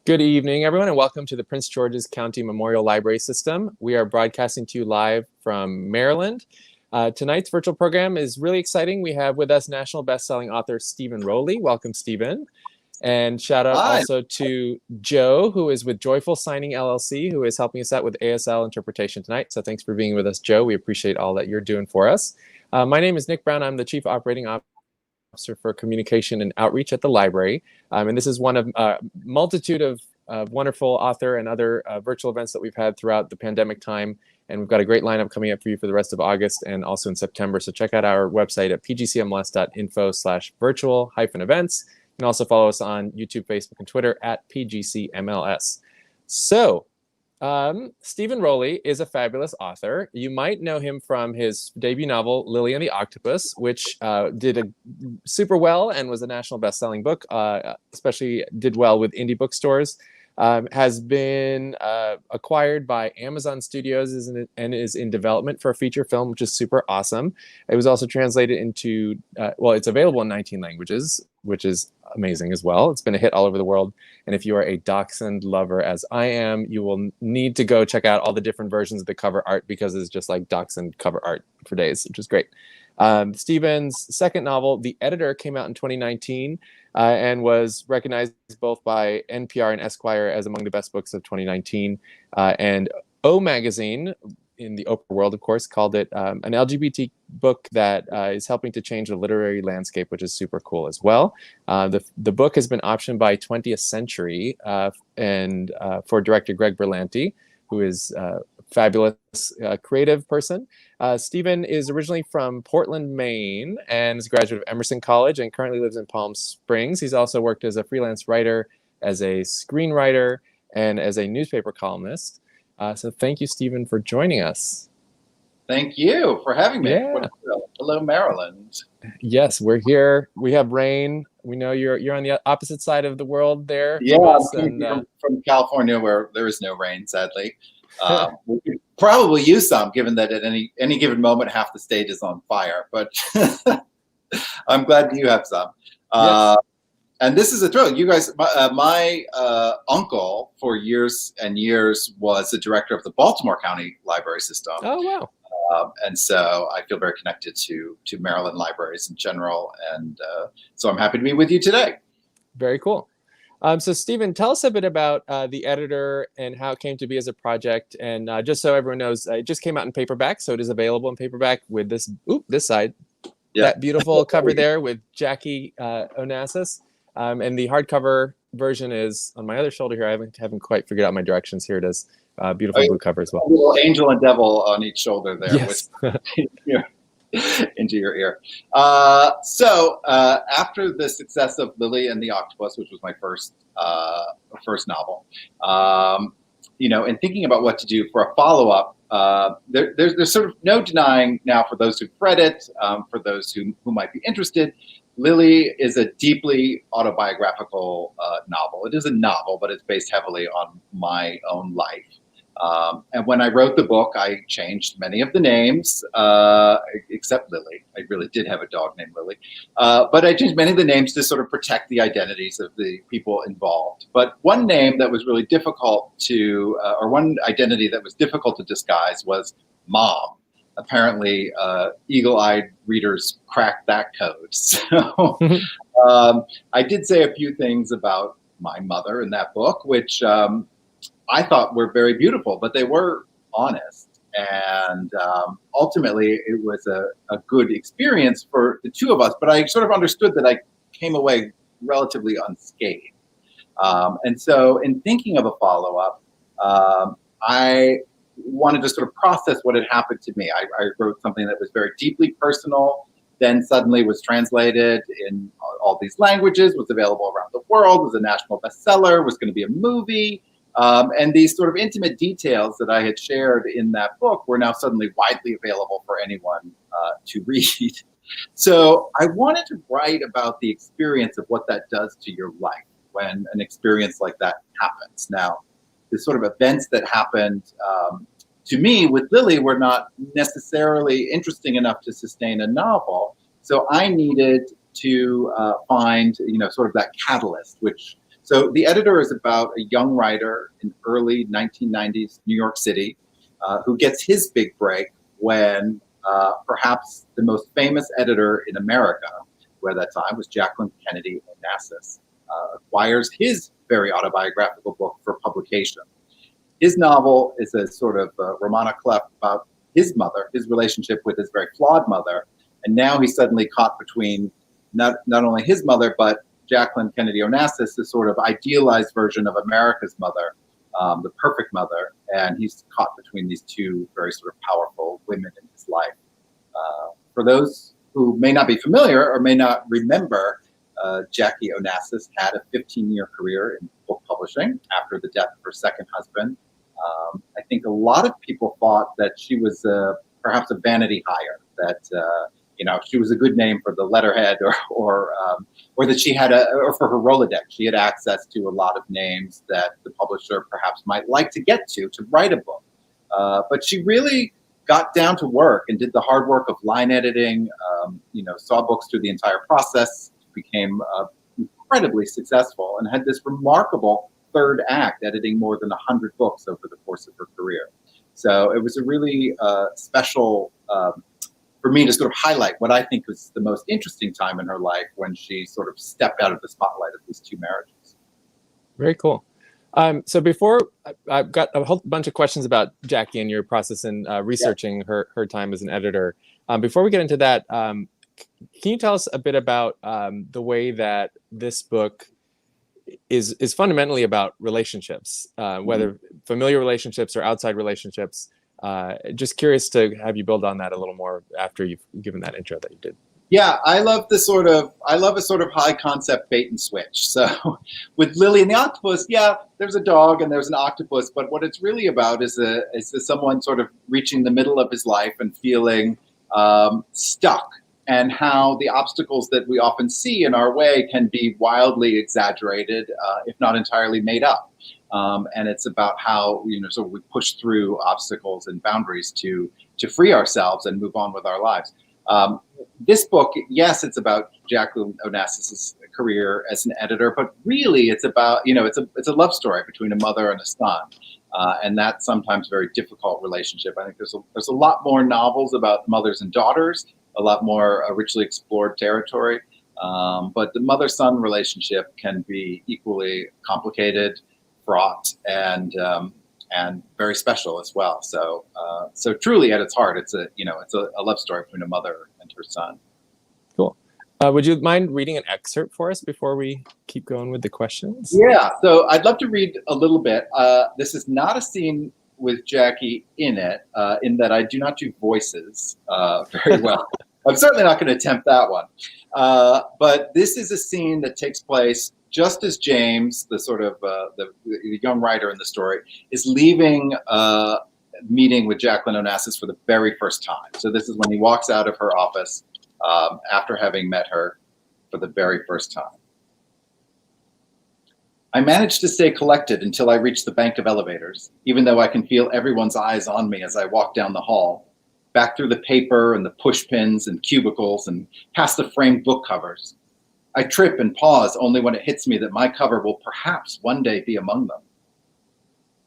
Good evening, everyone, and welcome to the Prince George's County Memorial Library System. We are broadcasting to you live from Maryland. Tonight's virtual program is really exciting. We have with us national best-selling author Stephen Rowley. Welcome, Stephen. And shout out Hi. also to Joe, who is with Joyful Signing LLC, who is helping us out with ASL interpretation tonight. So thanks for being with us, Joe. We appreciate all that you're doing for us. My name is Nick Brown. I'm the Chief Operating Officer for Communication and Outreach at the library. And this is one of a multitude of wonderful author and other virtual events that we've had throughout the pandemic time. And we've got a great lineup coming up for you for the rest of August and also in September. So check out our website at pgcmls.info/virtual-events. You can also follow us on YouTube, Facebook, and Twitter at PGCMLS. So Stephen Rowley is a fabulous author. You might know him from his debut novel, Lilly and the Octopus, which did super well and was a national best-selling book, especially did well with indie bookstores. Has been acquired by Amazon Studios and is in development for a feature film, which is super awesome. It was also translated into, well, it's available in 19 languages, which is amazing as well. It's been a hit all over the world. And if you are a dachshund lover, as I am, you will need to go check out all the different versions of the cover art because it's just like dachshund cover art for days, which is great. Stephen's second novel, The Editor, came out in 2019 and was recognized both by NPR and Esquire as among the best books of 2019. And O Magazine, in the Oprah world, of course, called it an LGBT book that is helping to change the literary landscape, which is super cool as well. The book has been optioned by 20th Century and for director Greg Berlanti, who is a fabulous creative person. Stephen is originally from Portland, Maine, and is a graduate of Emerson College and currently lives in Palm Springs. He's also worked as a freelance writer, as a screenwriter, and as a newspaper columnist. So thank you, Stephen, for joining us. Thank you for having me. Yeah. Hello, Maryland. Yes, we're here. We have rain. We know you're on the opposite side of the world there. Yeah, I'm from California, where there is no rain, sadly. We could probably use some, given that at any given moment, half the state is on fire. But I'm glad you have some. Yes. And this is a thrill. You guys, my uncle for years and years was the director of the Baltimore County Library System. Oh, wow. And so I feel very connected to Maryland libraries in general. And so I'm happy to be with you today. Very cool. So Stephen, tell us a bit about The Editor and how it came to be as a project. And just so everyone knows, it just came out in paperback. So it is available in paperback with this side. Yeah. That beautiful cover there with Jacqueline Onassis. And the hardcover version is on my other shoulder here. I haven't quite figured out my directions. Here it is. Beautiful blue cover as well. A little angel and devil on each shoulder there. Yes. Into your ear. So after the success of Lilly and the Octopus, which was my first novel, and thinking about what to do for a follow-up, there's sort of no denying now for those who've read it, for those who might be interested, Lilly is a deeply autobiographical novel. It is a novel, but it's based heavily on my own life. And when I wrote the book, I changed many of the names, except Lilly. I really did have a dog named Lilly. But I changed many of the names to sort of protect the identities of the people involved. But one name that was really difficult or one identity that was difficult to disguise was Mom. Apparently, eagle-eyed readers cracked that code. So I did say a few things about my mother in that book, which I thought were very beautiful, but they were honest. And ultimately, it was a good experience for the two of us. But I sort of understood that I came away relatively unscathed. And so in thinking of a follow-up, I wanted to sort of process what had happened to me. I wrote something that was very deeply personal, then suddenly was translated in all these languages, was available around the world, was a national bestseller, was going to be a movie. And these sort of intimate details that I had shared in that book were now suddenly widely available for anyone to read. So I wanted to write about the experience of what that does to your life when an experience like that happens. Now, the sort of events that happened to me with Lilly were not necessarily interesting enough to sustain a novel. So I needed to find, sort of that catalyst, which So the editor is about a young writer in early 1990s New York City who gets his big break when perhaps the most famous editor in America, who at that time was Jacqueline Kennedy Onassis, acquires his very autobiographical book for publication. His novel is a sort of roman à clef about his mother, his relationship with his very flawed mother, and now he's suddenly caught between not only his mother, but Jacqueline Kennedy Onassis, the sort of idealized version of America's mother, the perfect mother, and he's caught between these two very sort of powerful women in his life. For those who may not be familiar or may not remember, Jackie Onassis had a 15-year career in book publishing after the death of her second husband. I think a lot of people thought that she was perhaps a vanity hire, that she was a good name for the letterhead, or that she had or for her Rolodex, she had access to a lot of names that the publisher perhaps might like to get to write a book. But she really got down to work and did the hard work of line editing. Saw books through the entire process, became incredibly successful, and had this remarkable third act, editing more than 100 books over the course of her career. So it was a really special, for me to sort of highlight what I think was the most interesting time in her life, when she sort of stepped out of the spotlight of these two marriages. Very cool. So before, I've got a whole bunch of questions about Jackie and your process in researching her time as an editor. Before we get into that, can you tell us a bit about the way that this book is fundamentally about relationships, whether familiar relationships or outside relationships? Just curious to have you build on that a little more after you've given that intro that you did. Yeah, I love a sort of high concept bait and switch. So with Lilly and the Octopus, yeah, there's a dog and there's an octopus, but what it's really about is someone sort of reaching the middle of his life and feeling stuck, and how the obstacles that we often see in our way can be wildly exaggerated, if not entirely made up. And it's about how sort of we push through obstacles and boundaries to free ourselves and move on with our lives. This book, yes, it's about Jacqueline Onassis' career as an editor, but really it's about, it's a love story between a mother and a son. And that's sometimes a very difficult relationship. I think there's a lot more novels about mothers and daughters, a lot more richly explored territory. But the mother-son relationship can be equally complicated, fraught, and very special as well. So truly, at its heart, it's a love story between a mother and her son. Cool. Would you mind reading an excerpt for us before we keep going with the questions? Yeah. So I'd love to read a little bit. This is not a scene with Jackie in it, in that I do not do voices very well. I'm certainly not going to attempt that one. But this is a scene that takes place just as James, the sort of the young writer in the story, is leaving a meeting with Jacqueline Onassis for the very first time. So this is when he walks out of her office after having met her for the very first time. I managed to stay collected until I reached the bank of elevators, even though I can feel everyone's eyes on me as I walk down the hall, back through the paper and the push pins and cubicles and past the framed book covers. I trip and pause only when it hits me that my cover will perhaps one day be among them.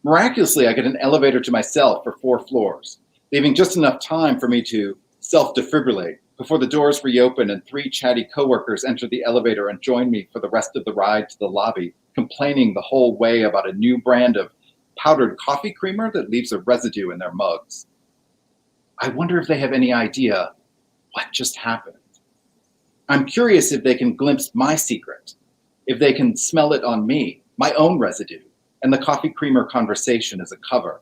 Miraculously, I get an elevator to myself for 4 floors, leaving just enough time for me to self-defibrillate before the doors reopen and 3 chatty coworkers enter the elevator and join me for the rest of the ride to the lobby, complaining the whole way about a new brand of powdered coffee creamer that leaves a residue in their mugs. I wonder if they have any idea what just happened. I'm curious if they can glimpse my secret, if they can smell it on me, my own residue, and the coffee creamer conversation as a cover.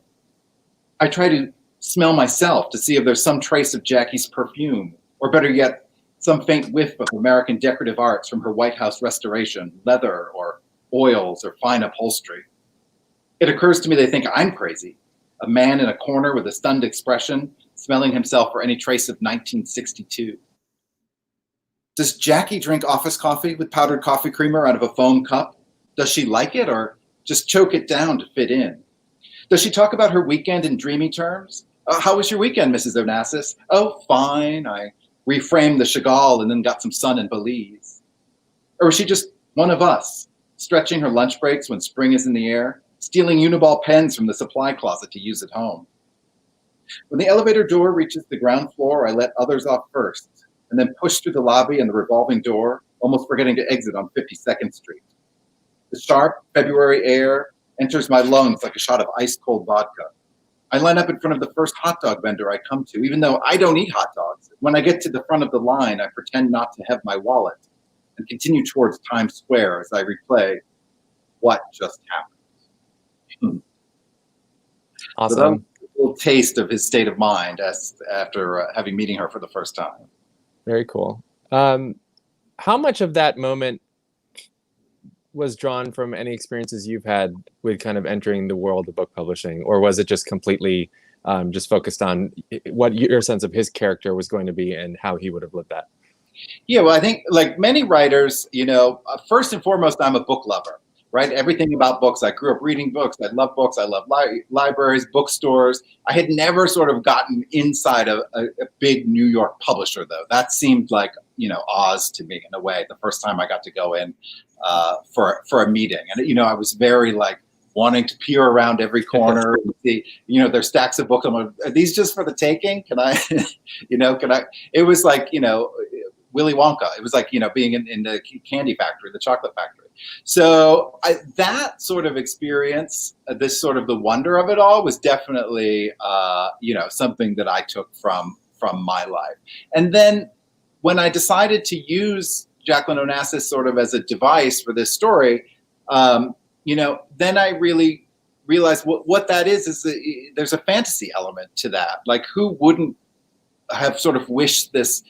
I try to smell myself to see if there's some trace of Jackie's perfume, or better yet, some faint whiff of American decorative arts from her White House restoration, leather or oils or fine upholstery. It occurs to me they think I'm crazy, a man in a corner with a stunned expression, smelling himself for any trace of 1962. Does Jackie drink office coffee with powdered coffee creamer out of a foam cup? Does she like it or just choke it down to fit in? Does she talk about her weekend in dreamy terms? How was your weekend, Mrs. Onassis? Oh, fine. I reframed the Chagall and then got some sun in Belize. Or is she just one of us, stretching her lunch breaks when spring is in the air, stealing Uniball pens from the supply closet to use at home. When the elevator door reaches the ground floor, I let others off first, and then push through the lobby and the revolving door, almost forgetting to exit on 52nd Street. The sharp February air enters my lungs like a shot of ice-cold vodka. I line up in front of the first hot dog vendor I come to, even though I don't eat hot dogs. When I get to the front of the line, I pretend not to have my wallet and continue towards Times Square as I replay what just happened. Awesome. So that was a little taste of his state of mind after having meeting her for the first time. Very cool. How much of that moment was drawn from any experiences you've had with kind of entering the world of book publishing, or was it just completely just focused on what your sense of his character was going to be and how he would have lived that? Yeah, well, I think like many writers, first and foremost, I'm a book lover, right? Everything about books. I grew up reading books. I love books. I love libraries, bookstores. I had never sort of gotten inside a big New York publisher, though. That seemed like, Oz to me in a way, the first time I got to go in for a meeting. And, I was very like wanting to peer around every corner and see, there's stacks of books. I'm like, are these just for the taking? Can I, it was like, Willy Wonka. It was like, being in the candy factory, the chocolate factory. So that sort of experience, this sort of the wonder of it all was definitely, something that I took from my life. And then when I decided to use Jacqueline Onassis sort of as a device for this story, then I really realized what that is there's a fantasy element to that. Like, who wouldn't have sort of wished this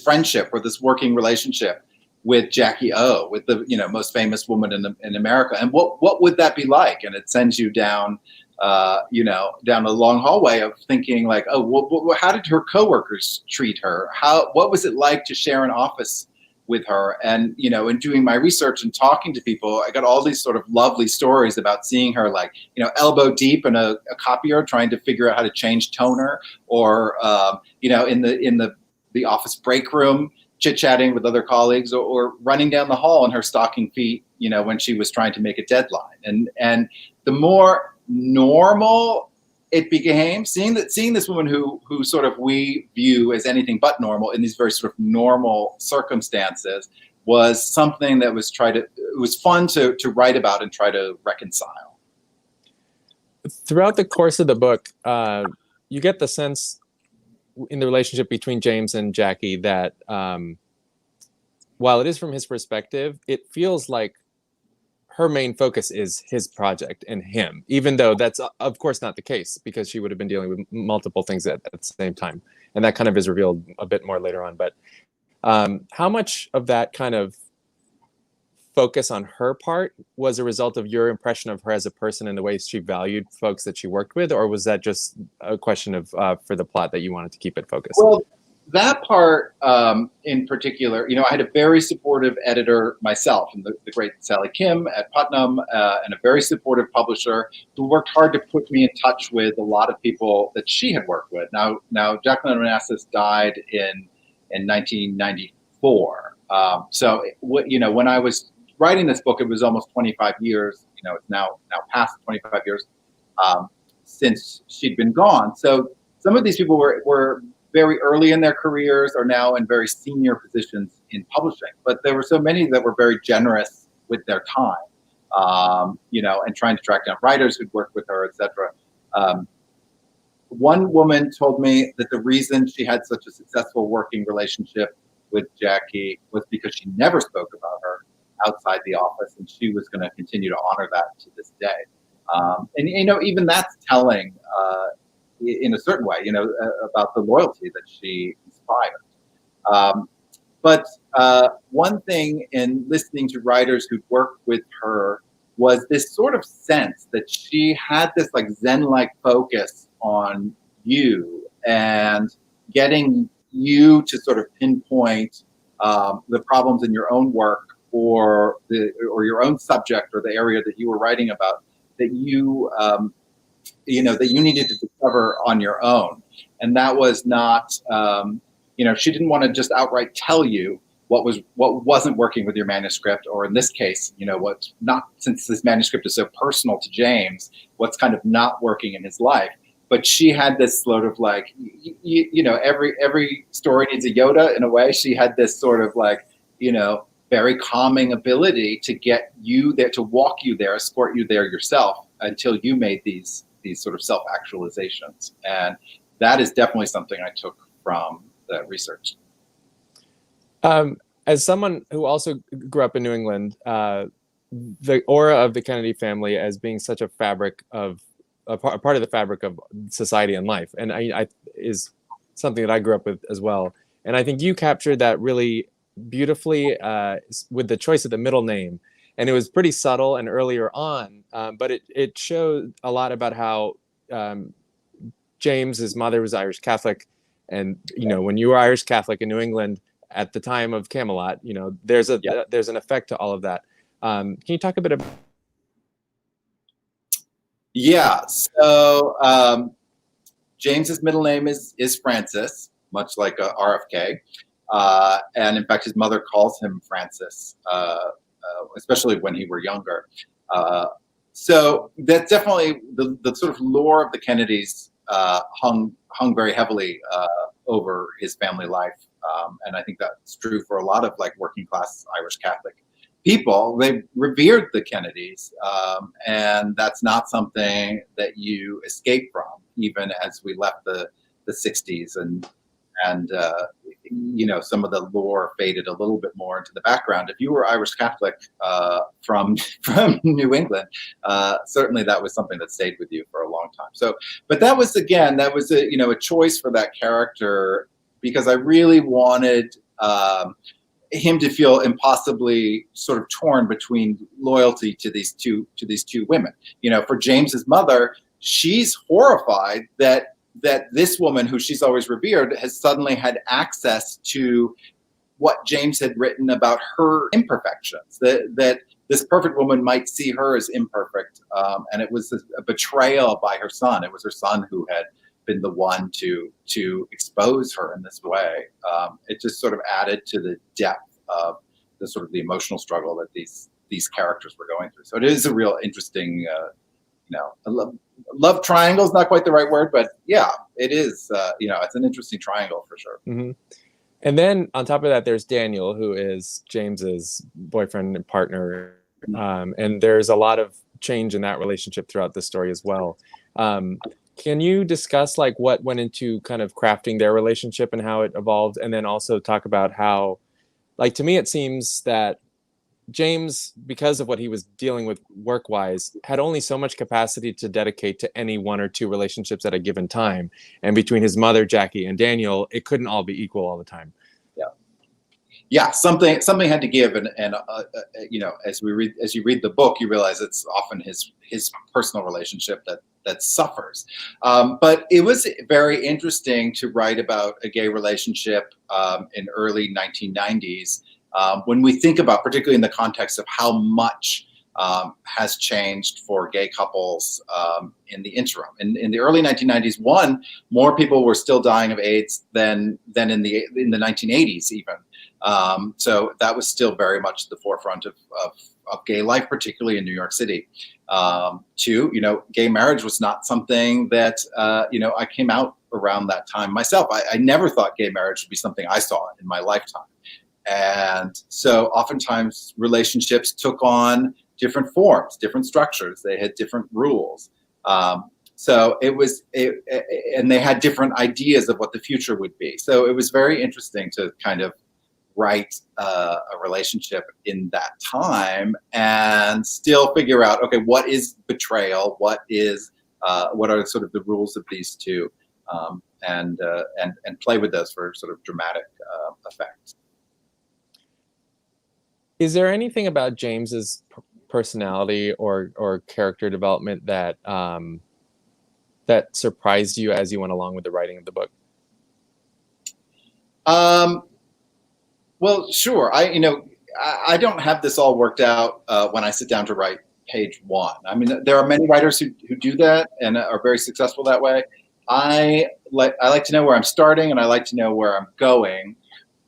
friendship or this working relationship with Jackie O, with the most famous woman in America, and what would that be like? And it sends you down down a long hallway of thinking like, oh, how did her coworkers treat her? What was it like to share an office with her? And in doing my research and talking to people, I got all these sort of lovely stories about seeing her like elbow deep in a copier trying to figure out how to change toner, or in the office break room chit-chatting with other colleagues, or running down the hall in her stocking feet, when she was trying to make a deadline. And the more normal it became, seeing this woman who sort of we view as anything but normal in these very sort of normal circumstances, was something that it was fun to write about and try to reconcile. Throughout the course of the book, you get the sense in the relationship between James and Jackie that while it is from his perspective, it feels like her main focus is his project and him, even though that's of course not the case, because she would have been dealing with multiple things at the same time. And that kind of is revealed a bit more later on. But how much of that kind of focus on her part was a result of your impression of her as a person and the way she valued folks that she worked with, or was that just a question of for the plot that you wanted to keep it focused? Well, that part in particular, I had a very supportive editor myself, and the great Sally Kim at Putnam, and a very supportive publisher who worked hard to put me in touch with a lot of people that she had worked with. Now Jacqueline Onassis died in 1994. So when I was writing this book, it was almost 25 years. It's now past 25 years since she'd been gone. So some of these people were very early in their careers, are now in very senior positions in publishing. But there were so many that were very generous with their time, and trying to track down writers who'd worked with her, etc. One woman told me that the reason she had such a successful working relationship with Jackie was because she never spoke about her outside the office, and she was going to continue to honor that to this day. And even that's telling in a certain way, about the loyalty that she inspired. But one thing in listening to writers who'd worked with her was this sort of sense that she had this like Zen-like focus on you and getting you to sort of pinpoint the problems in your own work or your own subject or the area that you were writing about that you that you needed to discover on your own. And that was not, she didn't want to just outright tell you what wasn't working with your manuscript, or in this case, what's not, since this manuscript is so personal to James, what's kind of not working in his life. But she had this sort of like, every story needs a Yoda in a way. She had this sort of like, very calming ability to get you there, to walk you there, escort you there yourself until you made these sort of self-actualizations. And that is definitely something I took from the research. As someone who also grew up in New England, the aura of the Kennedy family as being such a fabric of a part of the fabric of society and life, and I is something that I grew up with as well. And I think you captured that really beautifully with the choice of the middle name, and it was pretty subtle and earlier on, but it showed a lot about how James's mother was Irish Catholic, and when you were Irish Catholic in New England at the time of Camelot, there's an effect to all of that. Can you talk a bit about? Yeah. So James's middle name is Francis, much like RFK, and in fact, his mother calls him Francis, especially when he were younger. So that's definitely the sort of lore of the Kennedys hung very heavily over his family life. And I think that's true for a lot of like working class Irish Catholic people. They revered the Kennedys, and that's not something that you escape from, even as we left the 60s and some of the lore faded a little bit more into the background. If you were Irish Catholic from New England, certainly that was something that stayed with you for a long time. So, but that was a choice for that character, because I really wanted him to feel impossibly sort of torn between loyalty to these two women. For James's mother, she's horrified that this woman who she's always revered has suddenly had access to what James had written about her imperfections, that this perfect woman might see her as imperfect. And it was a betrayal by her son. It was her son who had been the one to expose her in this way. It just sort of added to the depth of the sort of the emotional struggle that these characters were going through. So it is a real interesting, love triangle is not quite the right word, but yeah, it is. It's an interesting triangle for sure. Mm-hmm. And then on top of that, there's Daniel, who is James's boyfriend and partner, and there's a lot of change in that relationship throughout the story as well. Can you discuss like what went into kind of crafting their relationship and how it evolved, and then also talk about how, like, to me it seems that James, because of what he was dealing with work-wise, had only so much capacity to dedicate to any one or two relationships at a given time. And between his mother, Jackie, and Daniel, it couldn't all be equal all the time. Yeah, something had to give, and as you read the book, you realize it's often his personal relationship that suffers. But it was very interesting to write about a gay relationship in early 1990s. When we think about, particularly in the context of how much has changed for gay couples in the interim. In the early 1990s, more people were still dying of AIDS than in the 1980s even. So that was still very much the forefront of gay life, particularly in New York City. Two, gay marriage was not something that I came out around that time myself. I never thought gay marriage would be something I saw in my lifetime. And so oftentimes relationships took on different forms, different structures. They had different rules. So and they had different ideas of what the future would be. So it was very interesting to kind of write a relationship in that time and still figure out, okay, what is betrayal? What are sort of the rules of these two? And play with those for sort of dramatic effects. Is there anything about James's personality or character development that that surprised you as you went along with the writing of the book? Well, sure. I don't have this all worked out when I sit down to write page one. I mean, there are many writers who do that and are very successful that way. I like to know where I'm starting, and I like to know where I'm going.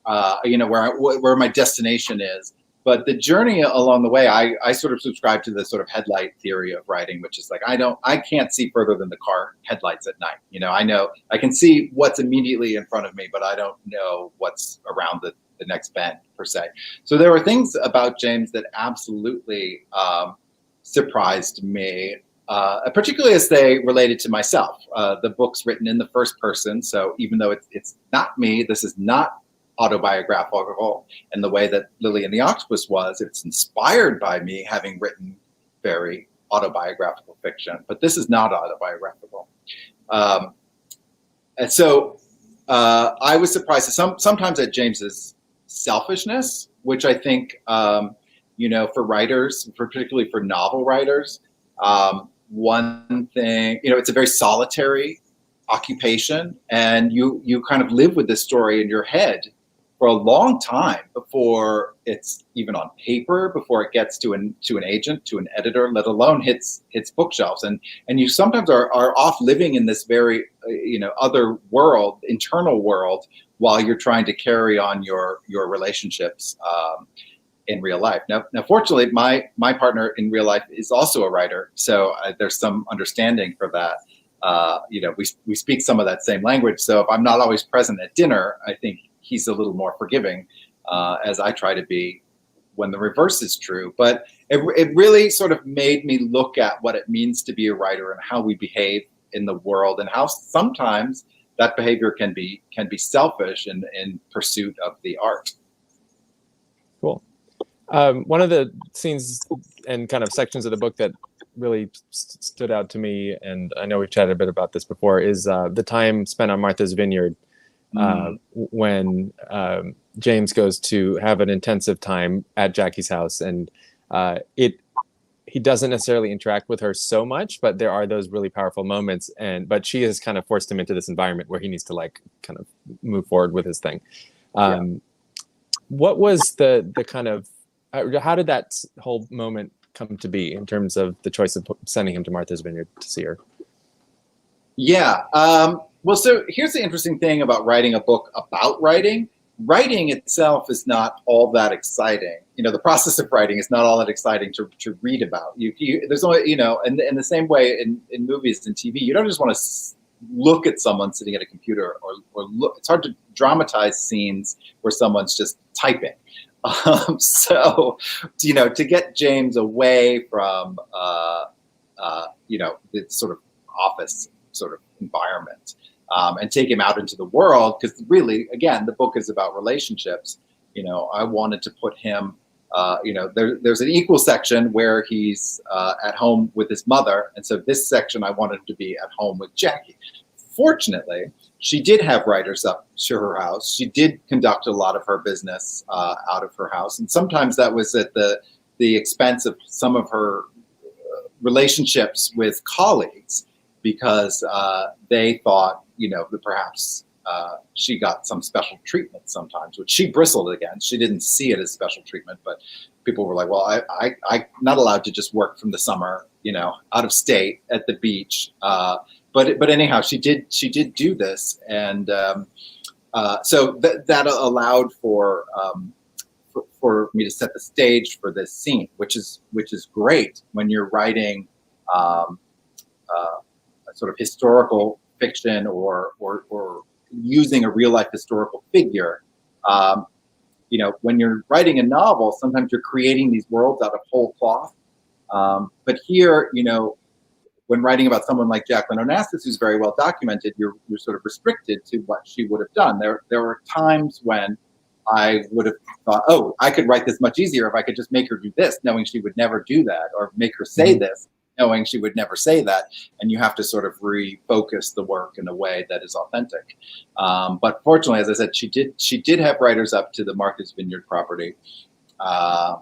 where my destination is. But the journey along the way, I sort of subscribe to the sort of headlight theory of writing, which is like, I can't see further than the car headlights at night. I know I can see what's immediately in front of me, but I don't know what's around the next bend per se. So there were things about James that absolutely surprised me, particularly as they related to myself. The book's written in the first person, so even though it's not me, this is not autobiographical in the way that Lilly and the Octopus was. It's inspired by me having written very autobiographical fiction, but this is not autobiographical. And so I was surprised sometimes at James's selfishness, which I think, for writers, particularly for novel writers, one thing, it's a very solitary occupation, and you kind of live with this story in your head for a long time before it's even on paper, before it gets to an agent, to an editor, let alone hits bookshelves. And you sometimes are off living in this very other world, internal world, while you're trying to carry on your relationships in real life. Now fortunately, my partner in real life is also a writer, so there's some understanding for that. We speak some of that same language. So if I'm not always present at dinner, I think he's a little more forgiving, as I try to be when the reverse is true. But it really sort of made me look at what it means to be a writer and how we behave in the world, and how sometimes that behavior can be selfish in pursuit of the art. Cool. One of the scenes and kind of sections of the book that really stood out to me, and I know we've chatted a bit about this before, is the time spent on Martha's Vineyard, when James goes to have an intensive time at Jackie's house, and he doesn't necessarily interact with her so much, but there are those really powerful moments, but she has kind of forced him into this environment where he needs to kind of move forward with his thing. What was the kind of, how did that whole moment come to be in terms of the choice of sending him to Martha's Vineyard to see her? Yeah. Well, so here's the interesting thing about writing a book about writing. Writing itself is not all that exciting. The process of writing is not all that exciting to read about. There's only, in the same way in movies and TV, you don't just want to look at someone sitting at a computer or look. It's hard to dramatize scenes where someone's just typing. So, to get James away from, the sort of office sort of environment, and take him out into the world, because really, again, the book is about relationships. I wanted to put him, there's an equal section where he's at home with his mother. And so this section, I wanted him to be at home with Jackie. Fortunately, she did have writers up to her house. She did conduct a lot of her business out of her house. And sometimes that was at the expense of some of her relationships with colleagues, because they thought, that perhaps she got some special treatment sometimes, which she bristled against. She didn't see it as special treatment, but people were like, well, I'm not allowed to just work from the summer, out of state at the beach. But anyhow, she did do this, and so that allowed for me to set the stage for this scene, which is great when you're writing a sort of historical fiction or using a real life historical figure. When you're writing a novel, sometimes you're creating these worlds out of whole cloth. But here, when writing about someone like Jacqueline Onassis, who's very well documented, you're sort of restricted to what she would have done. There were times when I would have thought, oh, I could write this much easier if I could just make her do this, knowing she would never do that, or make her say this, knowing she would never say that. And you have to sort of refocus the work in a way that is authentic. But fortunately, as I said, she did have writers up to the Martha's Vineyard property,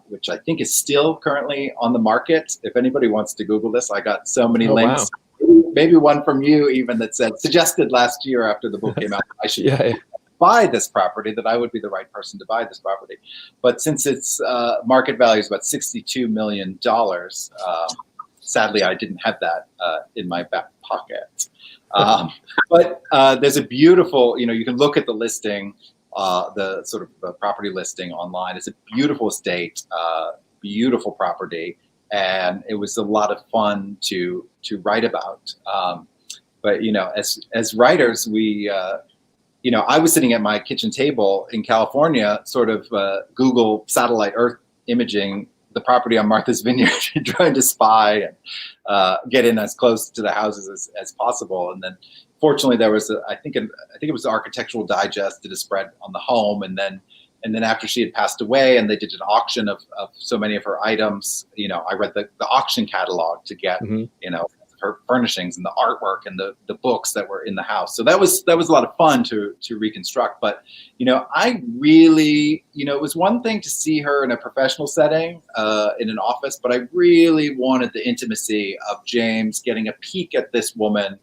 which I think is still currently on the market. If anybody wants to Google this, I got so many links. Wow. Maybe one from you even that suggested last year after the book came out, I should buy this property, that I would be the right person to buy this property. But since its market value is about $62 million, sadly, I didn't have that in my back pocket. But there's a beautiful, you can look at the listing, the sort of the property listing online. It's a beautiful estate, beautiful property, and it was a lot of fun to write about. But as writers, we I was sitting at my kitchen table in California, sort of Google satellite Earth imaging the property on Martha's Vineyard, trying to spy and get in as close to the houses as possible. And then, fortunately, there was I think it was the Architectural Digest did a spread on the home, and then after she had passed away, and they did an auction of so many of her items. I read the auction catalog to get her furnishings and the artwork and the books that were in the house. So that was a lot of fun to reconstruct. But I really, it was one thing to see her in a professional setting in an office, but I really wanted the intimacy of James getting a peek at this woman,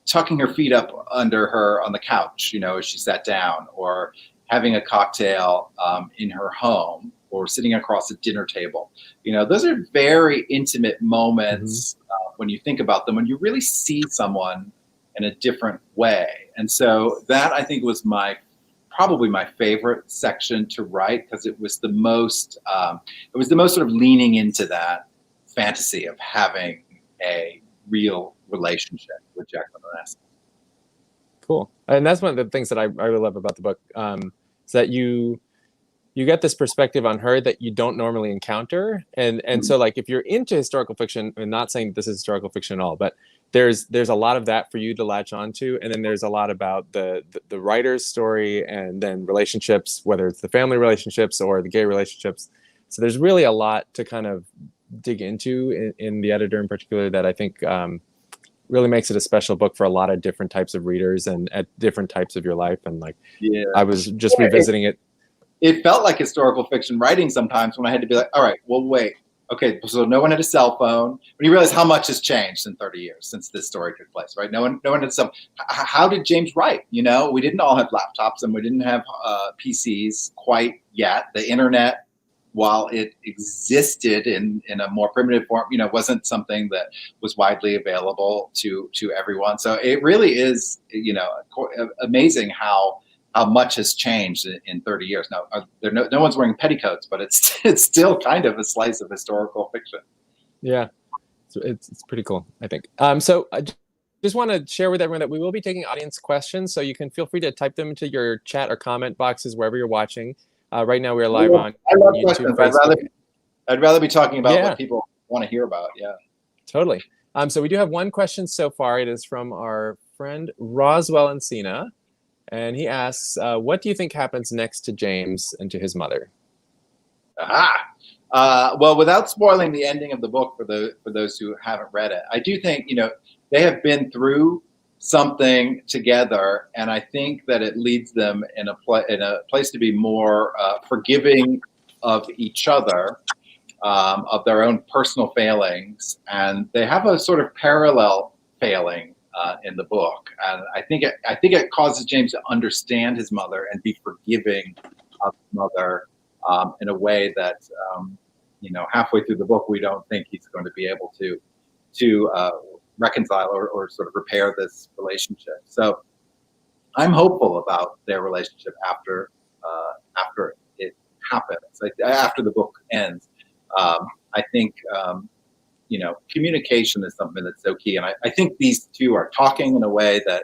tucking her feet up under her on the couch, as she sat down, or having a cocktail in her home, or sitting across a dinner table. Those are very intimate moments when you think about them, when you really see someone in a different way. And so that, I think, was probably my favorite section to write, because it was the most sort of leaning into that fantasy of having a real relationship with Jacqueline Onassis. Cool. And that's one of the things that I really love about the book, is that you get this perspective on her that you don't normally encounter. And so, like, if you're into historical fiction, and not saying this is historical fiction at all, but there's a lot of that for you to latch onto. And then there's a lot about the writer's story, and then relationships, whether it's the family relationships or the gay relationships. So there's really a lot to kind of dig into in the editor in particular, that I think really makes it a special book for a lot of different types of readers and at different types of your life. And I was just revisiting it. It felt like historical fiction writing sometimes, when I had to be like, all right, well, wait. Okay, so no one had a cell phone. When you realize how much has changed in 30 years since this story took place, right? No one had some. How did James write? We didn't all have laptops, and we didn't have PCs quite yet. The internet, while it existed in a more primitive form, wasn't something that was widely available to everyone. So it really is, amazing how much has changed in 30 years. Now, no one's wearing petticoats, but it's still kind of a slice of historical fiction. Yeah, so it's pretty cool, I think. So I just want to share with everyone that we will be taking audience questions, so you can feel free to type them into your chat or comment boxes wherever you're watching. Right now we're live on YouTube, questions. Facebook. I'd rather be talking about what people want to hear about. Yeah, totally. So we do have one question so far. It is from our friend Roswell Encina. And he asks, what do you think happens next to James and to his mother? Well, without spoiling the ending of the book for those who haven't read it, I do think, they have been through something together, and I think that it leads them in a place to be more forgiving of each other, of their own personal failings, and they have a sort of parallel failing in the book, and I think it causes James to understand his mother and be forgiving of his mother in a way that halfway through the book we don't think he's going to be able to reconcile or sort of repair this relationship. So I'm hopeful about their relationship after it happens, after the book ends. I think. Communication is something that's so key, and I think these two are talking in a way that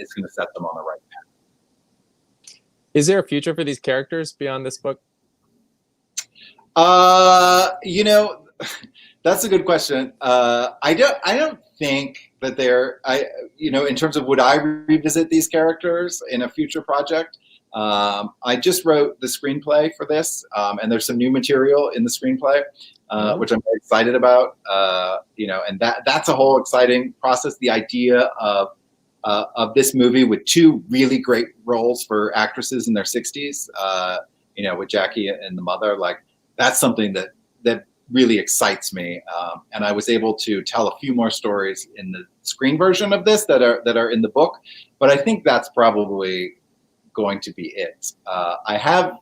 is going to set them on the right path. Is there a future for these characters beyond this book? That's a good question. I don't think that in terms of would I revisit these characters in a future project. I just wrote the screenplay for this, and there's some new material in the screenplay, which I'm very excited about. And that's a whole exciting process. The idea of this movie with two really great roles for actresses in their 60s, with Jackie and the mother, that's something that really excites me. And I was able to tell a few more stories in the screen version of this that are in the book, but I think that's probably going to be it. I have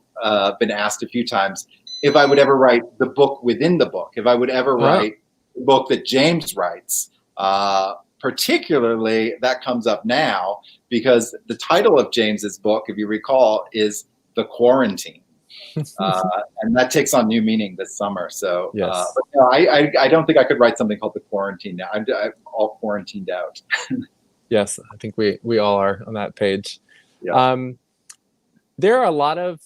been asked a few times if I would ever write the book within the book, if I would ever write the book that James writes, particularly that comes up now because the title of James's book, if you recall, is The Quarantine. And that takes on new meaning this summer. So, Yes. but no, I don't think I could write something called The Quarantine now. I'm all quarantined out. Yes, I think we all are on that page. Yeah. There are a lot of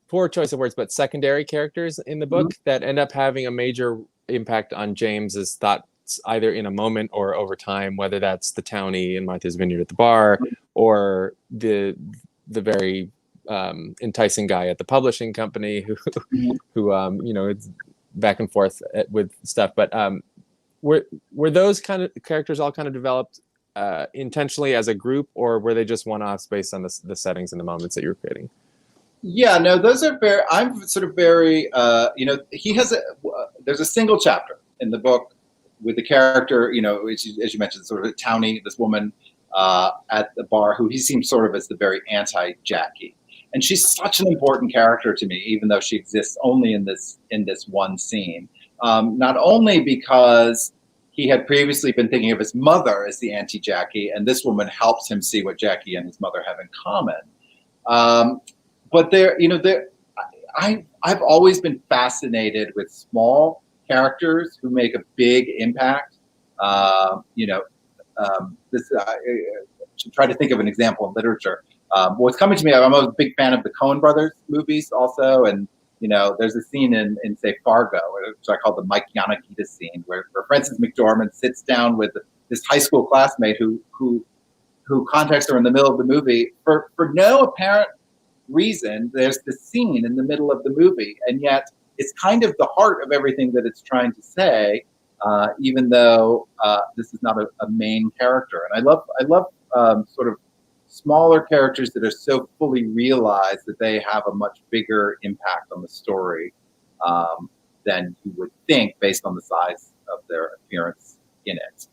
poor choice of words, but secondary characters in the book that end up having a major impact on James's thoughts, either in a moment or over time, whether that's the townie in Martha's Vineyard at the bar, or the very enticing guy at the publishing company who it's back and forth with stuff. But were those kind of characters all kind of developed intentionally as a group, or were they just one-offs based on the settings and the moments that you were creating? Yeah, no, those are very, I'm sort of very, he has there's a single chapter in the book with the character, as you mentioned, sort of a townie, this woman at the bar who he seems sort of as the very anti-Jackie. And she's such an important character to me, even though she exists only in this one scene. Not only because he had previously been thinking of his mother as the anti-Jackie, and this woman helps him see what Jackie and his mother have in common. But I've always been fascinated with small characters who make a big impact. Try to think of an example in literature. What's coming to me, I'm a big fan of the Coen brothers movies also, and there's a scene in say Fargo, which I call the Mike Yanagita scene, where Frances McDormand sits down with this high school classmate who contacts her in the middle of the movie for no apparent reason. There's this scene in the middle of the movie, and yet it's kind of the heart of everything that it's trying to say, even though this is not a main character. And I love sort of smaller characters that are so fully realized that they have a much bigger impact on the story than you would think based on the size of their appearance in it.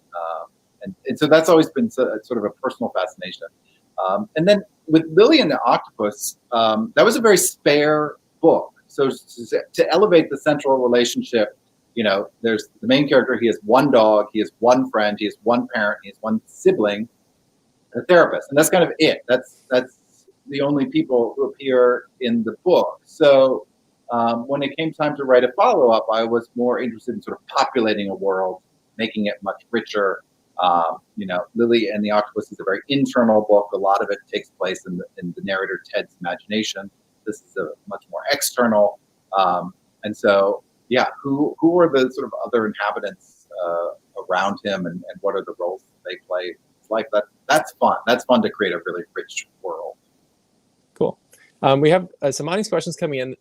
And so that's always been sort of a personal fascination. And then with Lilly and the Octopus, that was a very spare book. So to elevate the central relationship, there's the main character. He has one dog, he has one friend, he has one parent, he has one sibling, a therapist, and that's kind of it. That's the only people who appear in the book. So when it came time to write a follow-up, I was more interested in sort of populating a world, making it much richer. Lilly and the Octopus is a very internal book. A lot of it takes place in the narrator Ted's imagination. This is a much more external. And so, yeah, who are the sort of other inhabitants around him, and what are the roles they play? It's like that's fun. That's fun to create a really rich world. Cool. We have some audience questions coming in.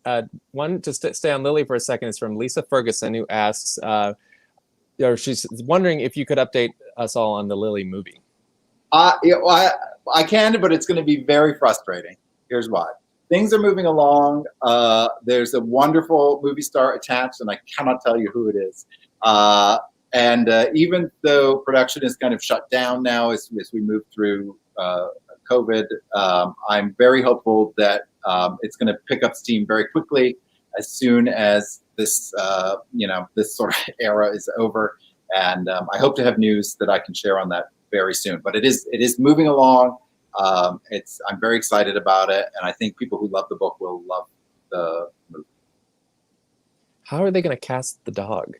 One, to stay on Lilly for a second, is from Lisa Ferguson, who asks, she's wondering if you could update us all on the Lilly movie. I can, but it's going to be very frustrating. Here's why. Things are moving along. There's a wonderful movie star attached, and I cannot tell you who it is. And even though production is kind of shut down now as we move through COVID, I'm very hopeful that it's going to pick up steam very quickly as soon as this this sort of era is over. And I hope to have news that I can share on that very soon. But it is moving along. I'm very excited about it, and I think people who love the book will love the movie. How are they going to cast the dog?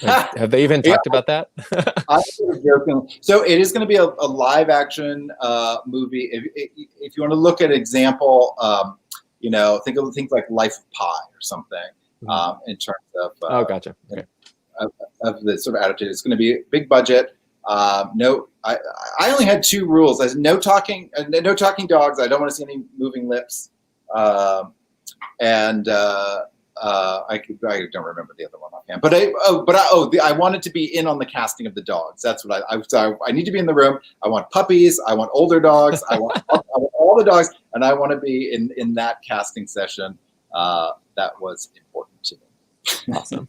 Have they even talked about that? I'm sort of joking. So it is going to be a live action movie. If you want to look at example, think of things like Life of Pi or something in terms of. Oh, gotcha. Okay. Of the sort of attitude, it's going to be a big budget. I only had 2 rules. I said no talking dogs. I don't want to see any moving lips. I don't remember the other one offhand. But I wanted to be in on the casting of the dogs. That's what I need to be in the room. I want puppies. I want older dogs. I want all the dogs, and I want to be in that casting session. That was important to me. Awesome.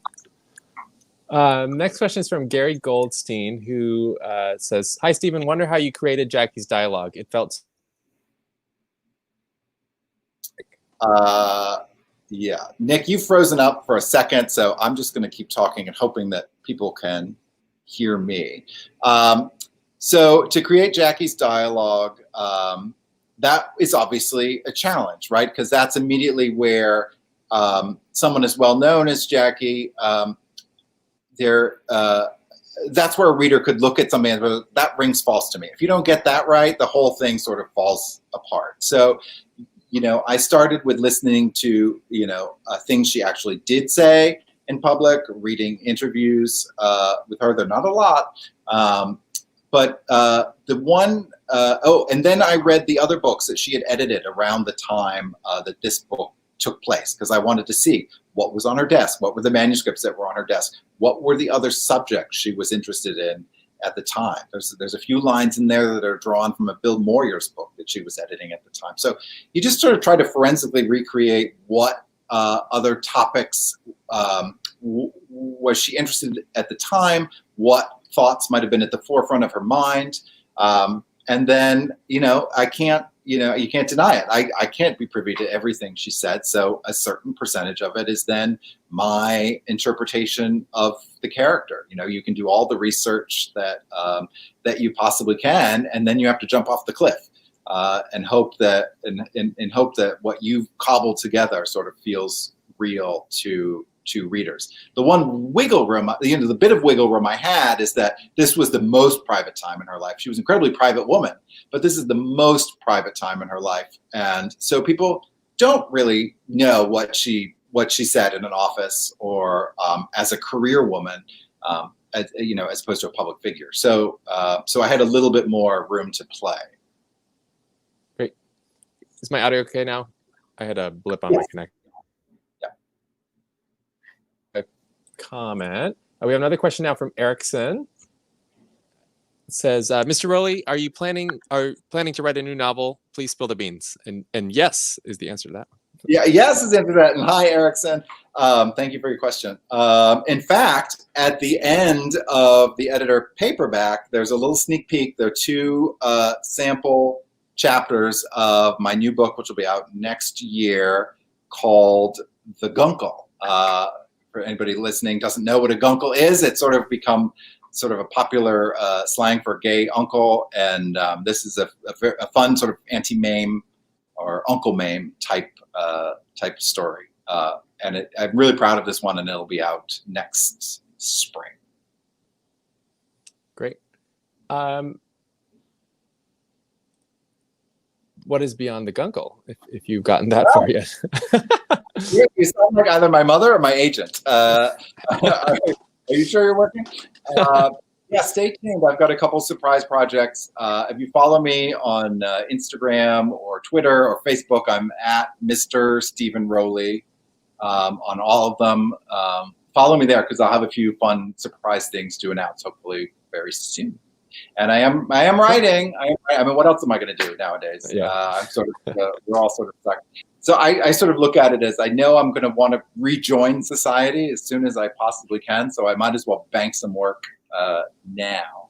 Next question is from Gary Goldstein, who says, "Hi, Stephen. Wonder how you created Jackie's dialogue. It felt." Yeah, Nick, you've frozen up for a second, so I'm just going to keep talking and hoping that people can hear me. So to create Jackie's dialogue, that is obviously a challenge, right? Because that's immediately where someone as well known as Jackie, that's where a reader could look at something and go, that rings false to me. If you don't get that right, the whole thing sort of falls apart. So, I started with listening to, things she actually did say in public, reading interviews with her. They're not a lot. But and then I read the other books that she had edited around the time that this book took place, because I wanted to see what was on her desk, what were the manuscripts that were on her desk, what were the other subjects she was interested in at the time. There's a few lines in there that are drawn from a Bill Moyer's book that she was editing at the time. So you just sort of try to forensically recreate what other topics was she interested in at the time, what thoughts might have been at the forefront of her mind. And then, I can't, you can't deny it. I can't be privy to everything she said. So a certain percentage of it is then my interpretation of the character. You can do all the research that you possibly can, and then you have to jump off the cliff and hope that what you've cobbled together sort of feels real to readers. The one wiggle room, the bit of wiggle room I had is that this was the most private time in her life. She was an incredibly private woman, but this is the most private time in her life. And so people don't really know what she said in an office or as a career woman, as opposed to a public figure. So I had a little bit more room to play. Great. Is my audio okay now? I had a blip on my connection. Comment. We have another question now from Erickson. It says, Mr. Rowley, are you planning to write a new novel? Please spill the beans. And yes is the answer to that. Yeah, yes is the answer to that. And hi, Erickson. Thank you for your question. In fact, at the end of the editor paperback, there's a little sneak peek. There are 2 sample chapters of my new book, which will be out next year, called The Gungle. For anybody listening doesn't know what a gungle is, it's sort of become sort of a popular slang for gay uncle, and this is a fun sort of anti-mame or Uncle Mame type story, and I'm really proud of this one, and it'll be out next spring. Great. What is beyond the Gungle, if you've gotten that far yet? You sound like either my mother or my agent. Are you sure you're working? Yeah, stay tuned. I've got a couple surprise projects. If you follow me on Instagram or Twitter or Facebook, I'm at Mr. Stephen Rowley on all of them. Follow me there because I'll have a few fun surprise things to announce, hopefully very soon. And I am writing. I mean, what else am I going to do nowadays? Yeah. I'm sort of we're all sort of stuck. So I sort of look at it as I know I'm going to want to rejoin society as soon as I possibly can. So I might as well bank some work now,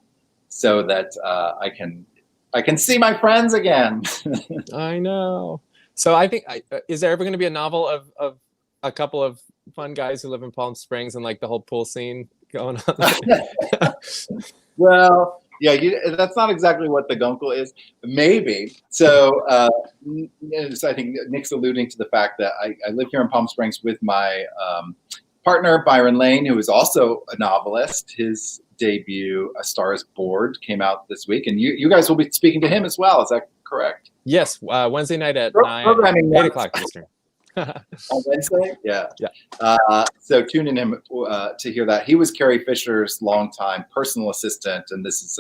so that I can see my friends again. I know. So I think, is there ever going to be a novel of a couple of fun guys who live in Palm Springs and like the whole pool scene going on? Well. Yeah, that's not exactly what the Gungle is. Maybe. So I think Nick's alluding to the fact that I live here in Palm Springs with my partner, Byron Lane, who is also a novelist. His debut, A Star is Bored, came out this week. And you guys will be speaking to him as well. Is that correct? Yes, Wednesday night at 8 o'clock Eastern. On Wednesday? Yeah. Yeah. So tune in him to hear that. He was Carrie Fisher's longtime personal assistant, and this is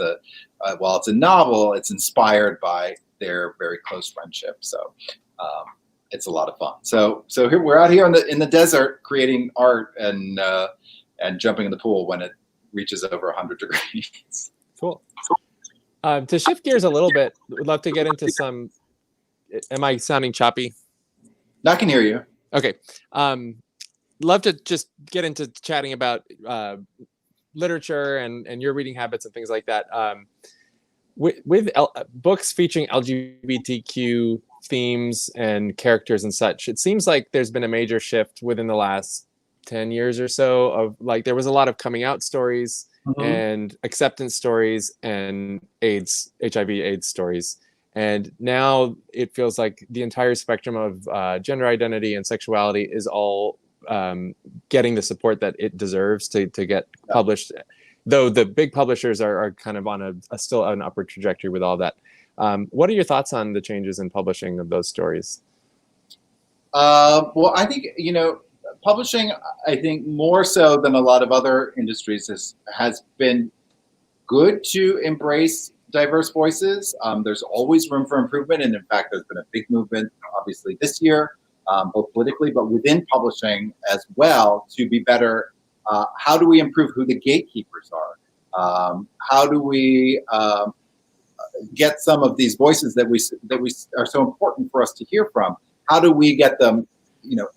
while it's a novel, it's inspired by their very close friendship. So it's a lot of fun. So here we're out here in the desert creating art and jumping in the pool when it reaches over 100 degrees. Cool. To shift gears a little bit, would love to get into some. Am I sounding choppy? I can hear you. Okay. Love to just get into chatting about literature and your reading habits and things like that. With books featuring LGBTQ themes and characters and such, it seems like there's been a major shift within the last 10 years or so of like, there was a lot of coming out stories Mhm. and acceptance stories and HIV/AIDS stories. And now it feels like the entire spectrum of gender identity and sexuality is all getting the support that it deserves to get Yeah. published. Though the big publishers are kind of on a still an upward trajectory with all that. What are your thoughts on the changes in publishing of those stories? Well, I think, publishing, I think more so than a lot of other industries has been good to embrace diverse voices. There's always room for improvement. And in fact, there's been a big movement, obviously, this year, both politically, but within publishing as well, to be better. How do we improve who the gatekeepers are? How do we get some of these voices that we are so important for us to hear from? How do we get them,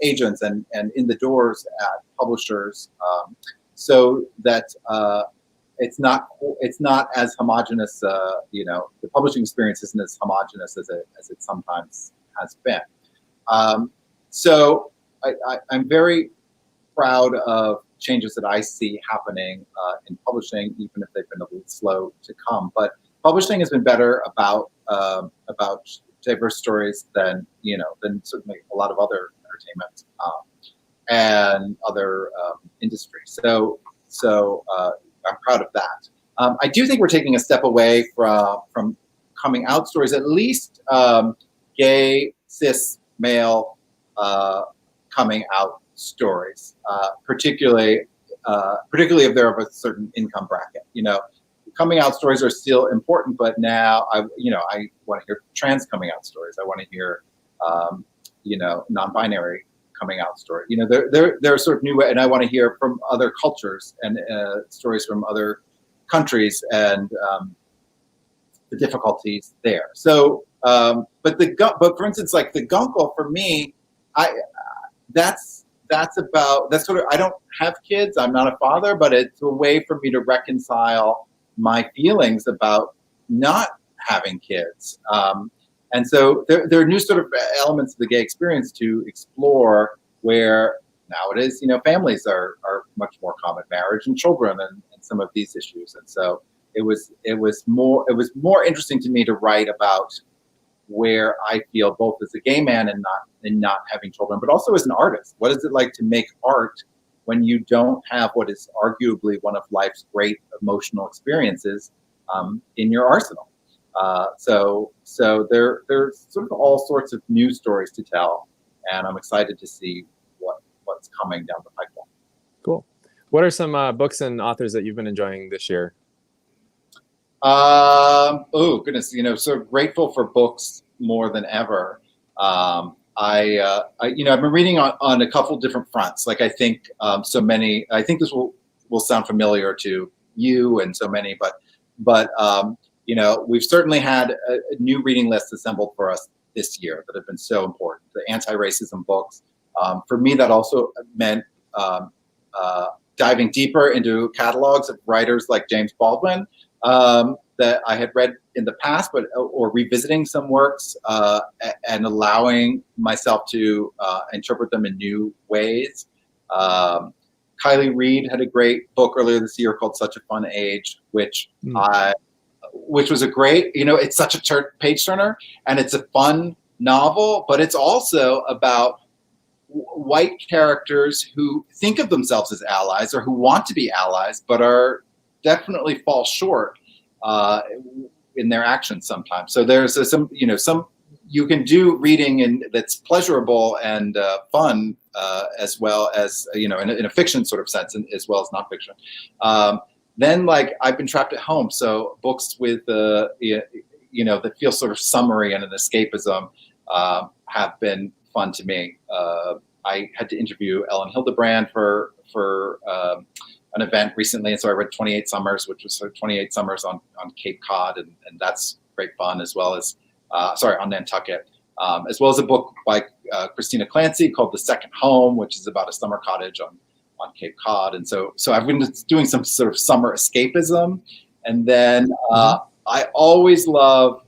agents and in the doors at publishers, so that it's not as homogenous. The publishing experience isn't as homogenous as it sometimes has been. So I'm very proud of changes that I see happening in publishing, even if they've been a little slow to come. But publishing has been better about diverse stories than certainly a lot of other entertainment and other industries. So I'm proud of that. I do think we're taking a step away from coming out stories, at least gay, cis, male coming out stories, particularly if they're of a certain income bracket. Coming out stories are still important, but now I want to hear trans coming out stories. I want to hear non-binary coming out story. There are sort of new, and I want to hear from other cultures and stories from other countries and the difficulties there. So, but for instance, like the Gungle for me, that's sort of, I don't have kids. I'm not a father, but it's a way for me to reconcile my feelings about not having kids. And so there are new sort of elements of the gay experience to explore, where nowadays, families are much more common, marriage and children and some of these issues. And so it was more interesting to me to write about where I feel both as a gay man and not having children, but also as an artist. What is it like to make art when you don't have what is arguably one of life's great emotional experiences in your arsenal? So there's sort of all sorts of new stories to tell, and I'm excited to see what's coming down the pipeline. Cool. What are some books and authors that you've been enjoying this year? Oh goodness, so grateful for books more than ever. I've been reading on a couple different fronts. Like I think so many. I think this will sound familiar to you and so many, but we've certainly had a new reading list assembled for us this year that have been so important. The anti-racism books. For me, that also meant diving deeper into catalogs of writers like James Baldwin that I had read in the past, or revisiting some works and allowing myself to interpret them in new ways. Kylie Reed had a great book earlier this year called Such a Fun Age, which was a great, it's such a page turner, and it's a fun novel, but it's also about white characters who think of themselves as allies or who want to be allies, but are definitely fall short in their actions sometimes. So there's some you can do reading that's pleasurable and fun as well as in a fiction sort of sense, and as well as nonfiction. Then I've been trapped at home, so books with that feel sort of summary and an escapism have been fun to me. I had to interview Ellen Hildebrand for an event recently, and so I read 28 Summers, which was 28 Summers on Cape Cod, and that's great fun, as well as on Nantucket, as well as a book by Christina Clancy called The Second Home, which is about a summer cottage on Cape Cod. And so I've been doing some sort of summer escapism, and then I always love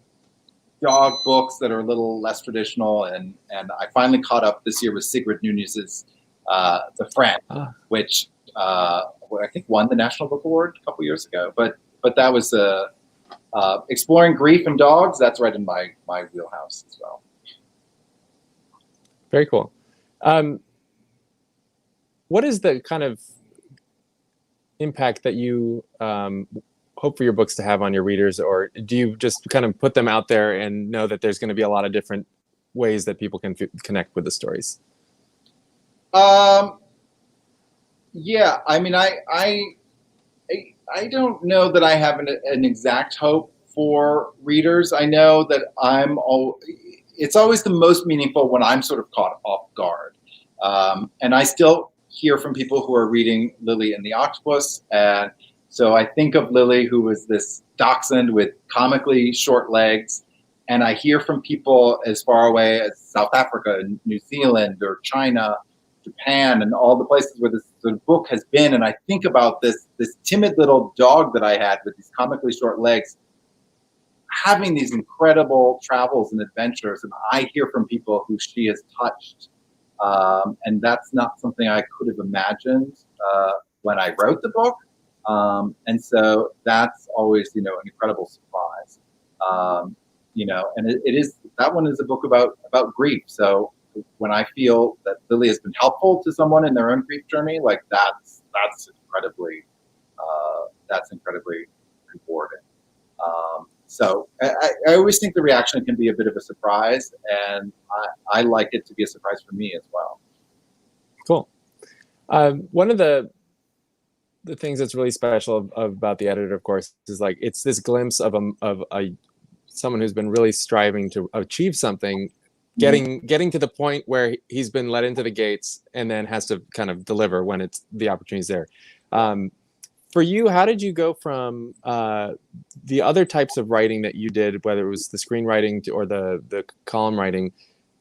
dog books that are a little less traditional, and I finally caught up this year with Sigrid Nunez's The Friend, which I think won the National Book Award a couple years ago. But that was exploring grief and dogs. That's right in my wheelhouse as well. Very cool. What is the kind of impact that you hope for your books to have on your readers, or do you just kind of put them out there and know that there's going to be a lot of different ways that people can connect with the stories? Yeah, I mean, I don't know that I have an exact hope for readers. I know that it's always the most meaningful when I'm sort of caught off guard. And I still hear from people who are reading Lilly and the Octopus. And so I think of Lilly, who was this dachshund with comically short legs. And I hear from people as far away as South Africa, New Zealand, or China, Japan, and all the places where this sort of book has been. And I think about this timid little dog that I had with these comically short legs, having these incredible travels and adventures. And I hear from people who she has touched. And that's not something I could have imagined when I wrote the book. And so that's always, an incredible surprise. And it is, that one is a book about grief. So when I feel that Lilly has been helpful to someone in their own grief journey, like that's incredibly rewarding. So I always think the reaction can be a bit of a surprise, and I like it to be a surprise for me as well. Cool. One of the things that's really special about the editor, of course, is like it's this glimpse of someone who's been really striving to achieve something, getting to the point where he's been let into the gates and then has to kind of deliver when the opportunity's there. For you, how did you go from the other types of writing that you did, whether it was the screenwriting or the column writing,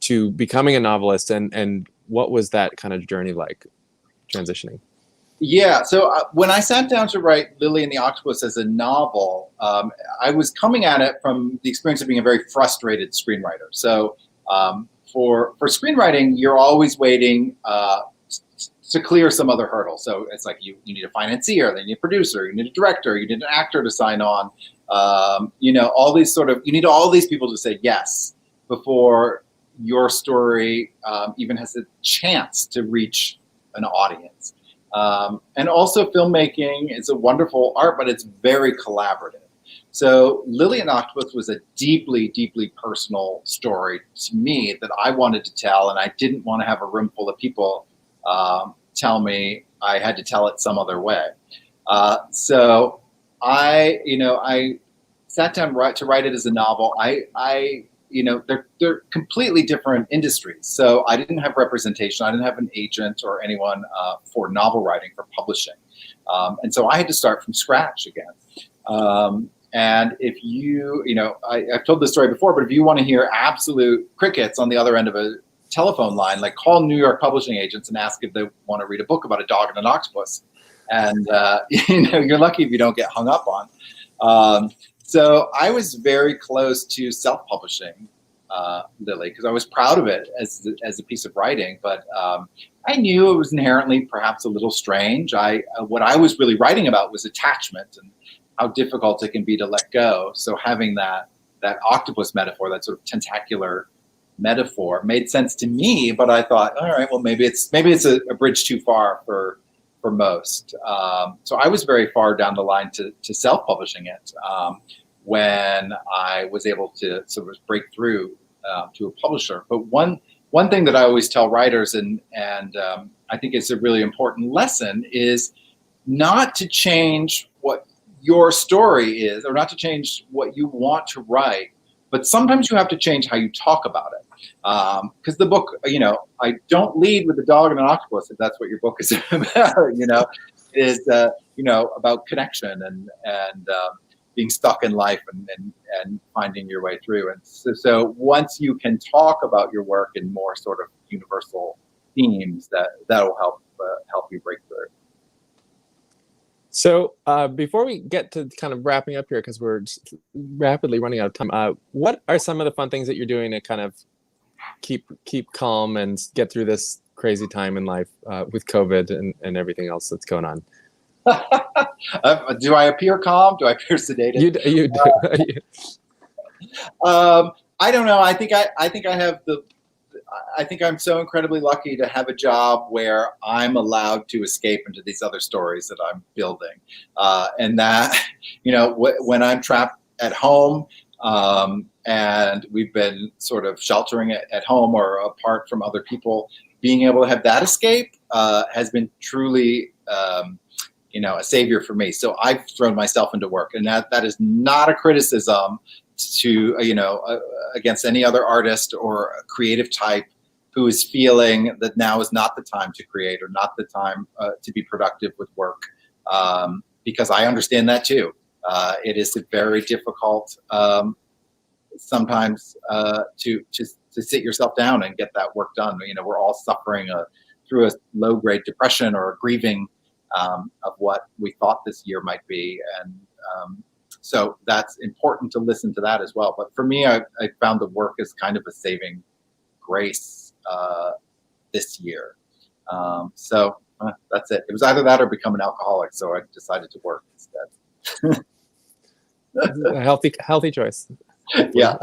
to becoming a novelist, and what was that kind of journey like, transitioning? Yeah, so when I sat down to write Lilly and the Octopus as a novel, I was coming at it from the experience of being a very frustrated screenwriter. So for screenwriting, you're always waiting to clear some other hurdle. So it's like you need a financier, then you need a producer, you need a director, you need an actor to sign on. All these you need all these people to say yes before your story even has a chance to reach an audience. And also filmmaking is a wonderful art, but it's very collaborative. So Lilly and Octopus was a deeply, deeply personal story to me that I wanted to tell, and I didn't want to have a room full of people tell me I had to tell it some other way. So I sat down to write it as a novel. They're completely different industries. So I didn't have representation. I didn't have an agent or anyone for novel writing, for publishing. And so I had to start from scratch again. And if I've told this story before, but if you want to hear absolute crickets on the other end of a telephone line, like call New York publishing agents and ask if they want to read a book about a dog and an octopus. And, you're lucky if you don't get hung up on. So I was very close to self-publishing Lilly because I was proud of it as a piece of writing, but I knew it was inherently perhaps a little strange. What I was really writing about was attachment and how difficult it can be to let go. So having that octopus metaphor, that sort of tentacular metaphor, made sense to me. But I thought, all right, well, maybe it's a bridge too far for most. So I was very far down the line to self-publishing it when I was able to sort of break through to a publisher. But one thing that I always tell writers, and I think it's a really important lesson, is not to change what your story is, or not to change what you want to write, but sometimes you have to change how you talk about it. Because the book, I don't lead with a dog and an octopus, if that's what your book is about. Is about connection and being stuck in life and finding your way through. And so once you can talk about your work in more sort of universal themes, that'll help you break through. So before we get to kind of wrapping up here, because we're rapidly running out of time, what are some of the fun things that you're doing to kind of keep calm and get through this crazy time in life with COVID and everything else that's going on. Do I appear calm? Do I appear sedated? You do. I don't know. I think I'm so incredibly lucky to have a job where I'm allowed to escape into these other stories that I'm building, and that, when I'm trapped at home, and we've been sort of sheltering at home or apart from other people, being able to have that escape has been truly, a savior for me. So I've thrown myself into work, and that is not a criticism to against any other artist or a creative type who is feeling that now is not the time to create or not the time to be productive with work, because I understand that too. It is very difficult sometimes to sit yourself down and get that work done. We're all suffering through a low-grade depression or a grieving of what we thought this year might be, and so that's important to listen to that as well. But for me, I found the work as kind of a saving grace this year. So that's it. It was either that or become an alcoholic. So I decided to work instead. A healthy choice. Yeah.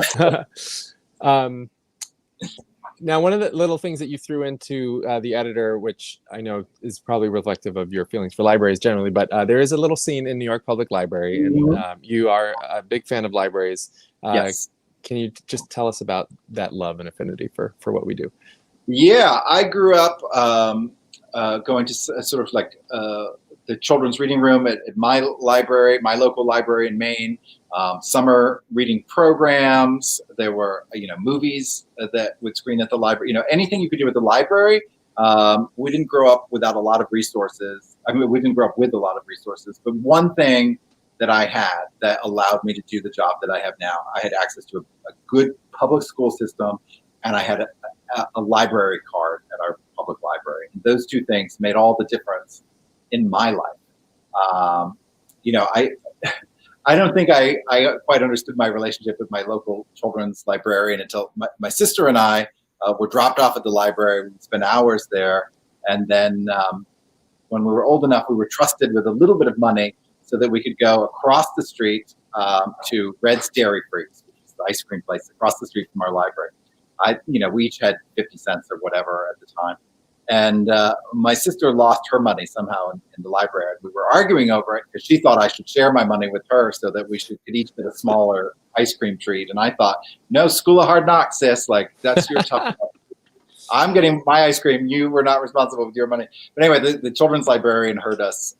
Now, one of the little things that you threw into the editor, which I know is probably reflective of your feelings for libraries generally, but there is a little scene in New York Public Library, and you are a big fan of libraries. Yes. Can you just tell us about that love and affinity for what we do? Yeah, I grew up going to sort of like the children's reading room at my library, my local library in Maine. Summer reading programs. There were, movies that would screen at the library. Anything you could do at the library. We didn't grow up without a lot of resources. I mean, we didn't grow up with a lot of resources. But one thing that I had that allowed me to do the job that I have now, I had access to a good public school system, and I had a library card at our public library. And those two things made all the difference in my life. I don't think I quite understood my relationship with my local children's librarian until my sister and I were dropped off at the library. We'd spend hours there. And then when we were old enough, we were trusted with a little bit of money so that we could go across the street to Red's Dairy Freaks, which is the ice cream place across the street from our library. We each had 50 cents or whatever at the time. And my sister lost her money somehow in the library. We were arguing over it because she thought I should share my money with her so that we could each get a smaller ice cream treat. And I thought, no, school of hard knocks, sis. Like, that's your tough. I'm getting my ice cream. You were not responsible with your money. But anyway, the children's librarian heard us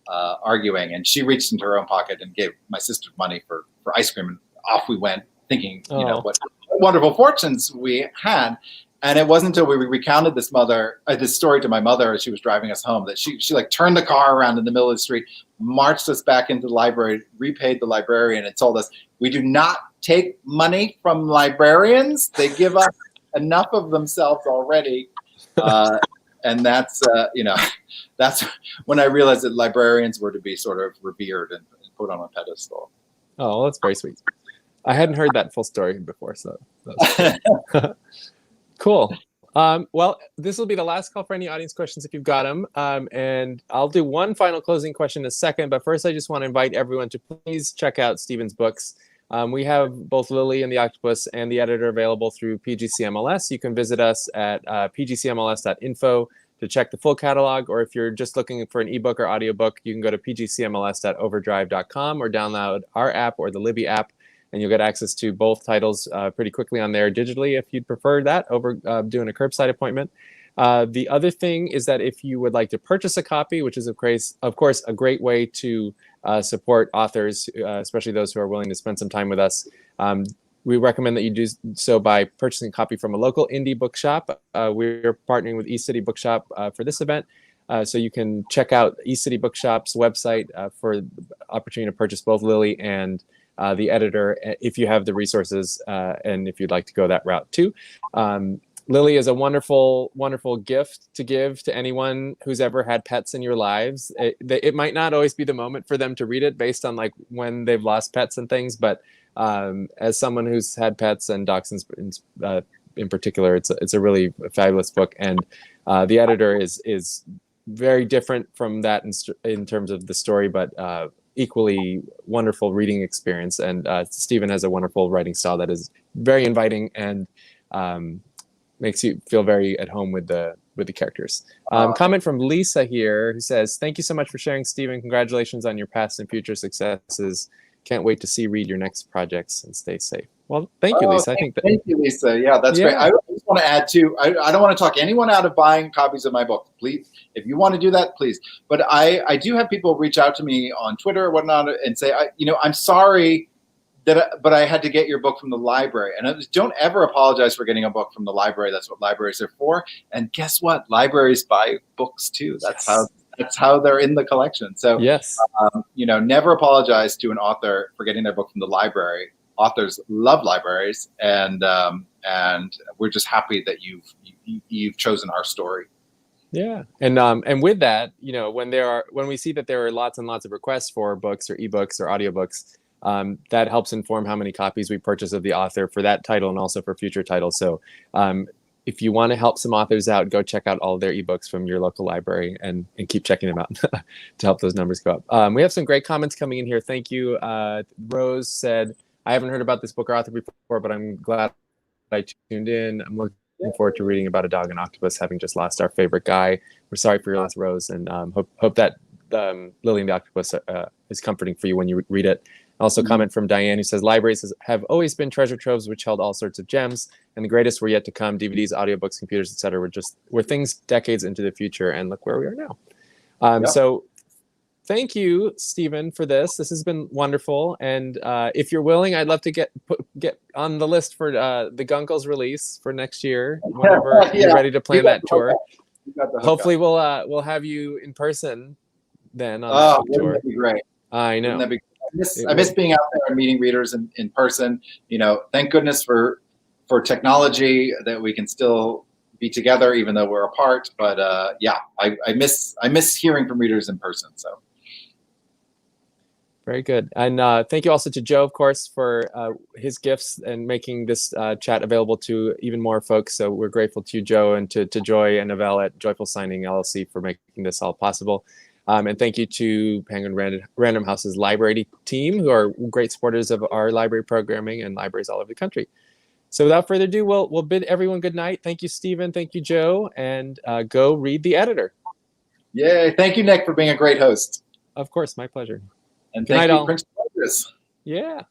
arguing, and she reached into her own pocket and gave my sister money for ice cream. And off we went, thinking, what wonderful fortunes we had. And it wasn't until we recounted this story to my mother as she was driving us home that she like turned the car around in the middle of the street, marched us back into the library, repaid the librarian, and told us, we do not take money from librarians. They give us enough of themselves already. And that's when I realized that librarians were to be sort of revered and put on a pedestal. Oh, that's very sweet. I hadn't heard that full story before, so that was cool. Well, this will be the last call for any audience questions if you've got them. And I'll do one final closing question in a second. But first, I just want to invite everyone to please check out Stephen's books. We have both Lilly and the Octopus and the editor available through PGCMLS. You can visit us at pgcmls.info to check the full catalog. Or if you're just looking for an ebook or audiobook, you can go to pgcmls.overdrive.com or download our app or the Libby app. And you'll get access to both titles pretty quickly on there digitally if you'd prefer that over doing a curbside appointment. The other thing is that if you would like to purchase a copy, which is of course a great way to support authors, especially those who are willing to spend some time with us, we recommend that you do so by purchasing a copy from a local indie bookshop. We're partnering with East City Bookshop for this event. So you can check out East City Bookshop's website for the opportunity to purchase both Lilly and the editor, if you have the resources and if you'd like to go that route too. Lilly is a wonderful, wonderful gift to give to anyone who's ever had pets in your lives. It might not always be the moment for them to read it based on like when they've lost pets and things, but as someone who's had pets and dachshunds in particular. It's a really fabulous book, and the editor is very different from that in terms of the story, but equally wonderful reading experience. And Stephen has a wonderful writing style that is very inviting and makes you feel very at home with the characters. Comment from Lisa here, who says, "Thank you so much for sharing, Stephen. Congratulations on your past and future successes. Can't wait to read your next projects, and stay safe." Well, thank you, Lisa. Thank you, Lisa. Yeah, that's great. I just want to add too, I don't want to talk anyone out of buying copies of my book. Please, if you want to do that, please. But I do have people reach out to me on Twitter or whatnot and say, I'm sorry but I had to get your book from the library. And don't ever apologize for getting a book from the library. That's what libraries are for. And guess what? Libraries buy books too. That's how they're in the collection. So yes, never apologize to an author for getting their book from the library. Authors love libraries, and we're just happy that you've chosen our story. Yeah, and with that, when we see that there are lots and lots of requests for books or ebooks or audiobooks, that helps inform how many copies we purchase of the author for that title and also for future titles. So if you want to help some authors out, go check out all of their ebooks from your local library and keep checking them out to help those numbers go up. We have some great comments coming in here. Thank you. Rose said, "I haven't heard about this book or author before, but I'm glad I tuned in. I'm looking forward to reading about a dog and octopus having just lost our favorite guy. We're sorry for your loss, Rose, and hope that Lily and the Octopus is comforting for you when you read it." Also, comment from Diane, who says, "Libraries have always been treasure troves which held all sorts of gems, and the greatest were yet to come. DVDs, audiobooks, computers, etc. were things decades into the future, and look where we are now." So thank you, Stephen, for this. This has been wonderful. And if you're willing, I'd love to get on the list for the Gungle's release for next year, whenever you're ready to plan that tour. Hopefully we'll have you in person then on that book tour. That'd be great. I know. I miss being out there and meeting readers in person. Thank goodness for technology that we can still be together even though we're apart. But I miss hearing from readers in person. So very good. And thank you also to Joe, of course, for his gifts and making this chat available to even more folks. So we're grateful to you, Joe, and to Joy and Novell at Joyful Signing LLC for making this all possible. And thank you to Penguin Random House's library team, who are great supporters of our library programming and libraries all over the country. So without further ado, we'll bid everyone good night. Thank you, Stephen. Thank you, Joe. And go read The Editor. Yay. Thank you, Nick, for being a great host. Of course. My pleasure. And good night, thank you, all. Prince. Yeah.